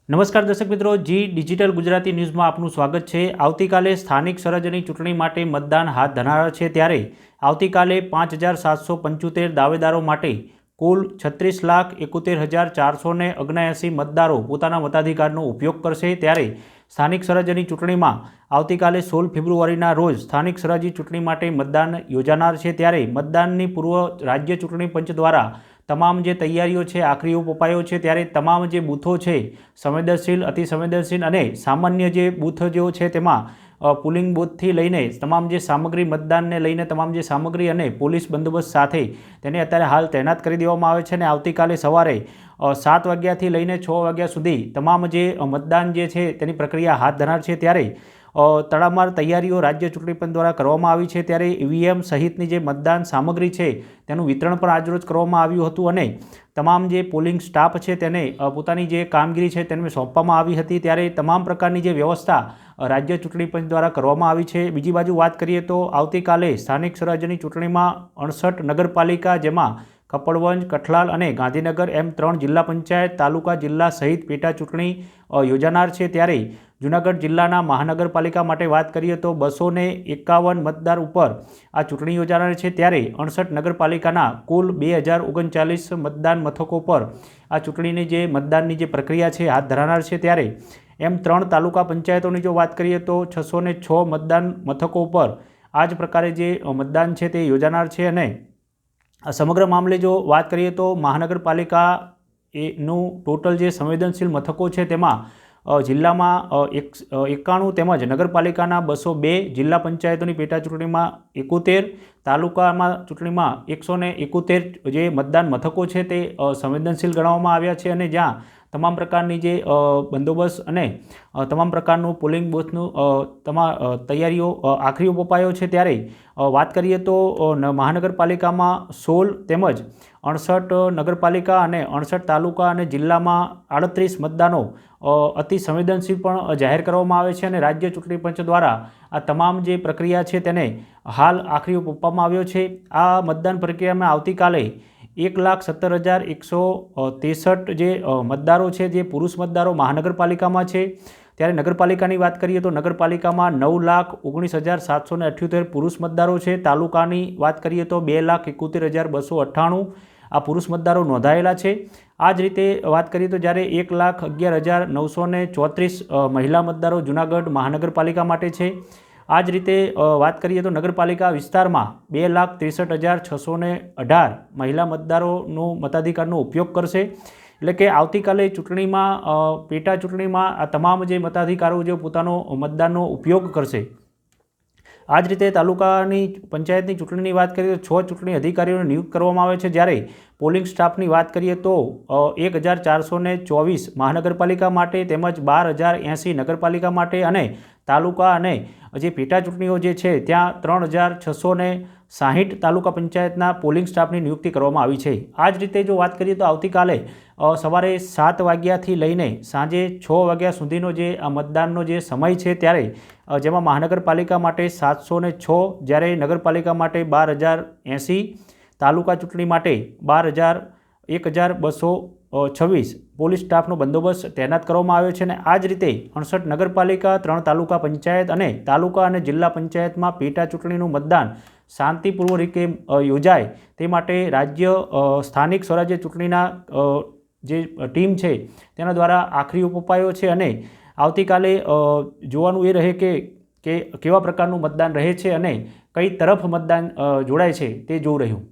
નમસ્કાર દર્શક મિત્રો, જી ડિજિટલ ગુજરાતી ન્યૂઝમાં આપનું સ્વાગત છે। આવતીકાલે સ્થાનિક સ્વરાજ્યની ચૂંટણી માટે મતદાન હાથ ધરાનાર છે, ત્યારે આવતીકાલે 5,775 દાવેદારો માટે કુલ 36,71,479 મતદારો પોતાના મતાધિકારનો ઉપયોગ કરશે। ત્યારે સ્થાનિક સ્વરાજ્યની ચૂંટણીમાં આવતીકાલે 16 ફેબ્રુઆરીના રોજ સ્થાનિક સ્વરાજ્ય ચૂંટણી માટે મતદાન યોજાનાર છે। ત્યારે મતદાનની પૂર્વ રાજ્ય ચૂંટણી પંચ દ્વારા તમામ જે તૈયારીઓ છે આખરી ઓપ અપાયો છે। ત્યારે તમામ જે બૂથો છે સંવેદનશીલ, અતિ સંવેદનશીલ અને સામાન્ય જે બૂથ જેઓ છે તેમાં પોલિંગ બૂથથી લઈને તમામ જે સામગ્રી, મતદાનને લઈને તમામ જે સામગ્રી અને પોલીસ બંદોબસ્ત સાથે તેને અત્યારે હાલ તૈનાત કરી દેવામાં આવે છે। અને આવતીકાલે સવારે 7 વાગ્યાથી લઈને 6 વાગ્યા સુધી તમામ જે મતદાન જે છે તેની પ્રક્રિયા હાથ ધરાર છે। ત્યારે તડામાર તૈયારીઓ રાજ્ય ચૂંટણી પંચ દ્વારા કરવામાં આવી છે। ત્યારે ઈવીએમ સહિતની જે મતદાન સામગ્રી છે તેનું વિતરણ પણ આજરોજ કરવામાં આવ્યું હતું અને તમામ જે પોલિંગ સ્ટાફ છે તેને પોતાની જે કામગીરી છે તેને સોંપવામાં આવી હતી। ત્યારે તમામ પ્રકારની જે વ્યવસ્થા રાજ્ય ચૂંટણી પંચ દ્વારા કરવામાં આવી છે। બીજી બાજુ વાત કરીએ તો આવતીકાલે સ્થાનિક સ્વરાજ્યની ચૂંટણીમાં 68 નગરપાલિકા, જેમાં કપડવંજ, કઠલાલ અને ગાંધીનગર એમ 3 જિલ્લા પંચાયત, તાલુકા, જિલ્લા સહિત પેટા ચૂંટણી યોજાનાર છે। ત્યારે જૂનાગઢ જિલ્લાના મહાનગરપાલિકા માટે વાત કરીએ તો 251 મતદાર ઉપર આ ચૂંટણી યોજાનાર છે। ત્યારે 68 નગરપાલિકાના કુલ 2039 મતદાન મથકો પર આ ચૂંટણીની જે મતદાનની જે પ્રક્રિયા છે હાથ ધરાનાર છે। ત્યારે એમ 3 તાલુકા પંચાયતોની જો વાત કરીએ તો 606 મતદાન મથકો પર આ જ પ્રકારે જે મતદાન છે તે યોજાનાર છે। અને સમગ્ર મામલે જો વાત કરીએ તો મહાનગરપાલિકા એનું ટોટલ જે સંવેદનશીલ મથકો છે તેમાં જિલ્લામાં 91 તેમજ નગરપાલિકાના 202, જિલ્લા પંચાયતોની પેટા ચૂંટણીમાં 71, તાલુકામાં ચૂંટણીમાં 171 જે મતદાન મથકો છે તે સંવેદનશીલ ગણવામાં આવ્યા છે અને જ્યાં તમામ પ્રકારની જે બંદોબસ્ત અને તમામ પ્રકારનું પોલિંગ બૂથનું તૈયારીઓ આખરી ઓપ અપાયો છે। ત્યારે વાત કરીએ તો મહાનગરપાલિકામાં 16 તેમજ 68 નગરપાલિકા અને 68 તાલુકા અને જિલ્લામાં 38 મતદાનો અતિ સંવેદનશીલ પણ જાહેર કરવામાં આવે છે। અને રાજ્ય ચૂંટણી પંચ દ્વારા આ તમામ જે પ્રક્રિયા છે તેને હાલ આખરી ઓપ આપવામાં આવ્યો છે। આ મતદાન પ્રક્રિયામાં આવતીકાલે 1,70,163 જે મતદારો છે જે પુરુષ મતદારો મહાનગરપાલિકામાં છે। ત્યારે નગરપાલિકાની વાત કરીએ તો નગરપાલિકામાં 9,19,778 પુરુષ મતદારો છે। તાલુકાની વાત કરીએ તો 2,71,298 આ પુરુષ મતદારો નોંધાયેલા છે। આ જ રીતે વાત કરીએ તો જ્યારે 1,11,934 મહિલા મતદારો જૂનાગઢ મહાનગરપાલિકા માટે છે। આ જ રીતે વાત કરીએ તો નગરપાલિકા વિસ્તારમાં 2,63,618 મહિલા મતદારોનો મતાધિકારનો ઉપયોગ કરશે। એટલે કે આવતીકાલે ચૂંટણીમાં પેટા ચૂંટણીમાં આ તમામ જે મતાધિકારો જે પોતાનો મતદાનનો ઉપયોગ કરશે। આ જ રીતે તાલુકાની પંચાયતની ચૂંટણીની વાત કરીએ તો 6 ચૂંટણી અધિકારીઓને નિયુક્ત કરવામાં આવે છે। જ્યારે પોલિંગ સ્ટાફની વાત કરીએ તો 1,424 મહાનગરપાલિકા માટે તેમજ 12,080 નગરપાલિકા માટે અને તાલુકા અને જે પેટા ચૂંટણીઓ જે છે ત્યાં 3,660 તાલુકા પંચાયતના પોલિંગ સ્ટાફની નિયુક્તિ કરવામાં આવી છે। આ જ રીતે જો વાત કરીએ તો આવતીકાલે સવારે 7 વાગ્યાથી લઈને સાંજે 6 વાગ્યા સુધીનો જે આ મતદાનનો જે સમય છે, ત્યારે જેમાં મહાનગરપાલિકા માટે 706, જ્યારે નગરપાલિકા માટે 12,080, તાલુકા ચૂંટણી માટે 1,226 પોલીસ સ્ટાફનો બંદોબસ્ત તૈનાત કરવામાં આવ્યો છે। અને આ જ રીતે 68 નગરપાલિકા, 3 તાલુકા પંચાયત અને તાલુકા અને જિલ્લા પંચાયતમાં પેટા ચૂંટણીનું મતદાન શાંતિપૂર્વક રીતે યોજાય તે માટે રાજ્ય સ્થાનિક સ્વરાજ્ય ચૂંટણીના જે ટીમ છે તેના દ્વારા આખરી ઓપ અપાયો છે। અને આવતીકાલે જોવાનું એ રહે કે કેવા પ્રકારનું મતદાન રહે છે અને કઈ તરફ મતદાન જોડાય છે તે જોવું રહ્યું।